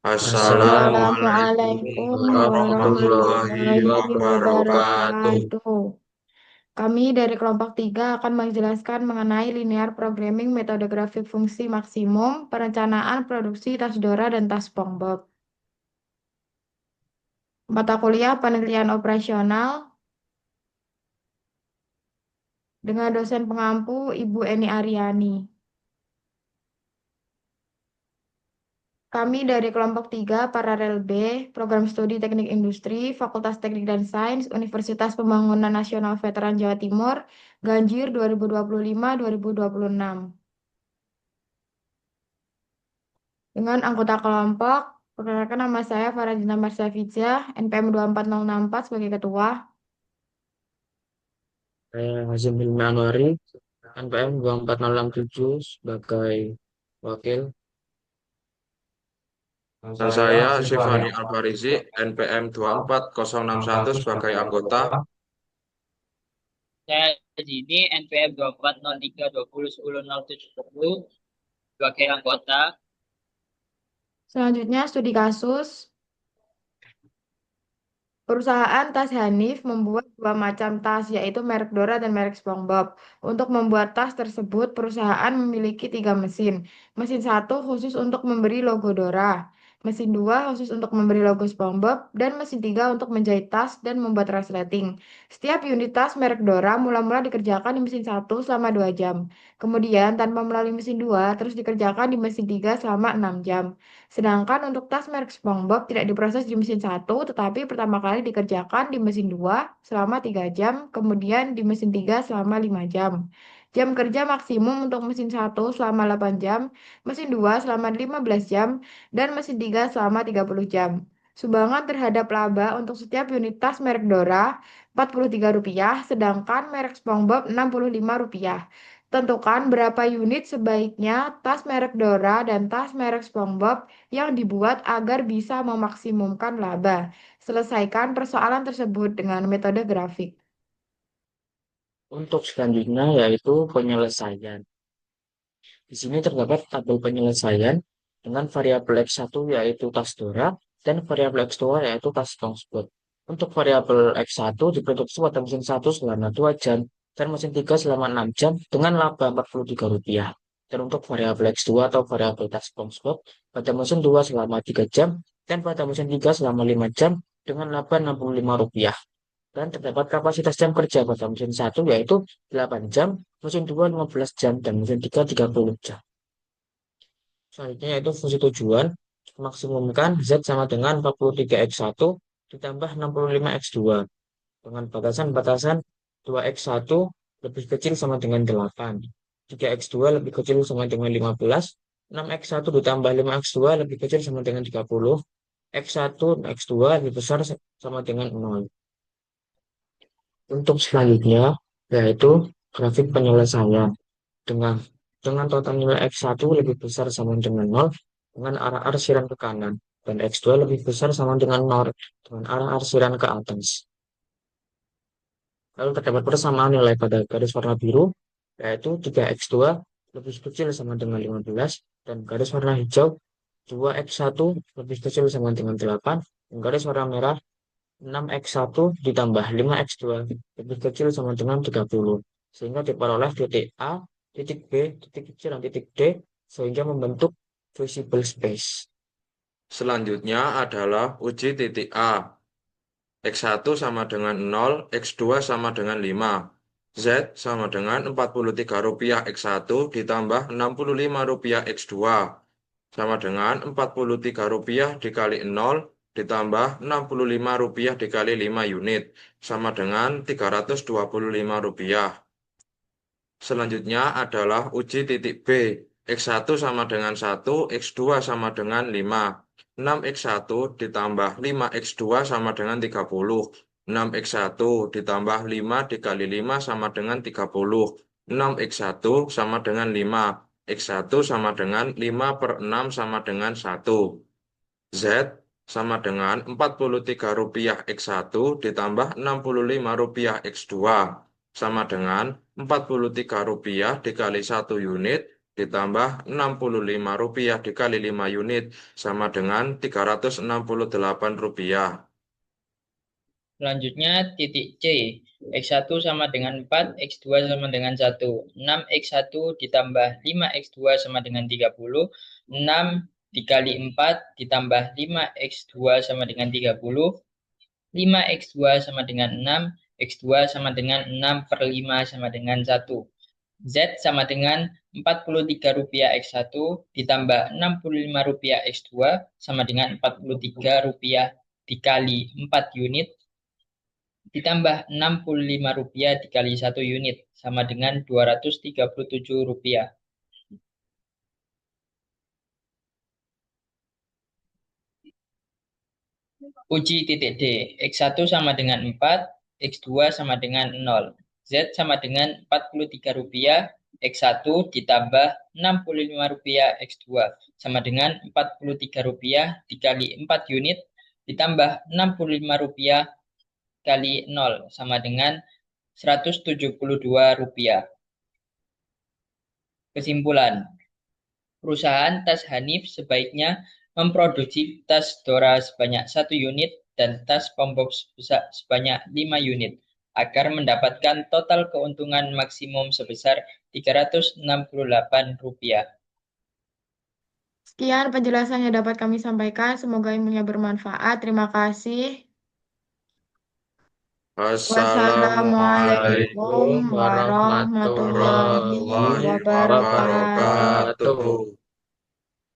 Assalamualaikum Assalamualaikum warahmatullahi warahmatullahi wabarakatuh. wabarakatuh. Kami dari kelompok 3 akan menjelaskan mengenai linear programming, metode grafik fungsi maksimum, perencanaan produksi tas Dora dan tas SpongeBob. Mata kuliah penelitian operasional dengan dosen pengampu Ibu Eni Aryani. Kami dari kelompok 3 Paralel B, Program Studi Teknik Industri, Fakultas Teknik dan Sains, Universitas Pembangunan Nasional Veteran Jawa Timur, Ganjir 2025-2026. Dengan anggota kelompok, perkenalkan nama saya Faradina Marsafija, NPM 24064 sebagai ketua. Saya Hazim Hilmi Anwari, NPM 24067 sebagai wakil. Dan saya Syifani Alfarizi, NPM 24061 sebagai anggota. Saya Jini, NPM 2403201070 sebagai anggota. Selanjutnya, studi kasus. Perusahaan tas Hanif membuat dua macam tas, yaitu merek Dora dan merek SpongeBob. Untuk membuat tas tersebut, perusahaan memiliki tiga mesin. Mesin satu khusus untuk memberi logo Dora, mesin dua khusus untuk memberi logo SpongeBob, dan mesin tiga untuk menjahit tas dan membuat resleting. Setiap unit tas merek Dora mula-mula dikerjakan di mesin satu selama 2 jam. Kemudian, tanpa melalui mesin dua, terus dikerjakan di mesin tiga selama 6 jam. Sedangkan untuk tas merek SpongeBob tidak diproses di mesin satu, tetapi pertama kali dikerjakan di mesin 2 selama 3 jam, kemudian di mesin 3 selama 5 jam. Jam kerja maksimum untuk mesin satu selama 8 jam, mesin 2 selama 15 jam, dan mesin 3 selama 30 jam. Sumbangan terhadap laba untuk setiap unit tas merek Dora Rp43, sedangkan merek SpongeBob Rp65. Tentukan berapa unit sebaiknya tas merek Dora dan tas merek SpongeBob yang dibuat agar bisa memaksimumkan laba. Selesaikan persoalan tersebut dengan metode grafik. Untuk selanjutnya yaitu penyelesaian. Di sini terdapat tabel penyelesaian dengan variabel X1 yaitu tas Dora dan variabel X2 yaitu tas SpongeBob. Untuk variabel X1 diproduksi pada mesin 1 selama 2 jam dan mesin 3 selama 6 jam dengan laba Rp43. Dan untuk variabel X2 atau variabel tas SpongeBob pada mesin 2 selama 3 jam dan pada mesin 3 selama 5 jam dengan laba Rp65. Dan terdapat kapasitas jam kerja pada mesin 1 yaitu 8 jam, mesin 2 15 jam, dan mesin 3 30 jam. Selanjutnya yaitu fungsi tujuan, maksimumkan Z sama dengan 43X1 ditambah 65X2 dengan batasan-batasan 2X1 lebih kecil sama dengan 8, 3X2 lebih kecil sama dengan 15, 6X1 ditambah 5X2 lebih kecil sama dengan 30, X1 X2 lebih besar sama dengan 0. Untuk selanjutnya yaitu grafik penyelesaian dengan total nilai X1 lebih besar sama dengan 0 dengan arah arsiran ke kanan dan X2 lebih besar sama dengan 0 dengan arah arsiran ke atas. Lalu terdapat persamaan nilai pada garis warna biru yaitu 3X2 lebih kecil sama dengan 15 dan garis warna hijau 2X1 lebih kecil sama dengan 8 dan garis warna merah 6X1 ditambah 5X2 lebih kecil sama dengan 30. Sehingga diperoleh titik A, titik B, titik C, dan titik D sehingga membentuk visible space. Selanjutnya adalah uji titik A. X1 sama dengan 0, X2 sama dengan 5. Z sama dengan Rp43 X1 ditambah Rp65 X2 sama dengan Rp43 dikali 0 ditambah Rp65 dikali 5 unit sama dengan Rp325. Selanjutnya adalah uji titik B. X1 sama dengan 1, X2 sama dengan 5. 6X1 ditambah 5X2 sama dengan 30. 6X1 ditambah 5 dikali 5 sama dengan 30. 6X1 sama dengan 5. X1 sama dengan 5 per 6 sama dengan 1. Z sama dengan Rp43 X1 ditambah Rp65 X2 sama dengan Rp43 dikali 1 unit ditambah Rp65 dikali 5 unit sama dengan Rp368. Selanjutnya titik C. X1 sama dengan 4, X2 sama dengan 1. 6X1 ditambah 5X2 sama dengan 30. 6 dikali 4 ditambah 5X2 sama dengan 30. 5X2 sama dengan 6. X2 sama dengan 6 per 5 sama dengan 1. Z sama dengan Rp43 X1 ditambah Rp65 X2 sama dengan Rp43 dikali 4 unit ditambah Rp65 dikali 1 unit sama dengan Rp237. Uji titik D. X1 sama dengan 4, X2 sama dengan 0. Z sama dengan Rp43, X1 ditambah Rp65 X2 sama dengan Rp43 dikali 4 unit ditambah Rp65 kali 0 sama dengan Rp172. Kesimpulan, perusahaan tas Hanif sebaiknya memproduksi tas Dora sebanyak 1 unit dan tas POMBOX sebanyak 5 unit agar mendapatkan total keuntungan maksimum sebesar Rp368. Sekian penjelasan yang dapat kami sampaikan. Semoga ilmunya bermanfaat. Terima kasih. Assalamualaikum Wassalamualaikum Assalamualaikum warahmatullahi warahmatullahi warahmatullahi wabarakatuh. wabarakatuh. wabarakatuh.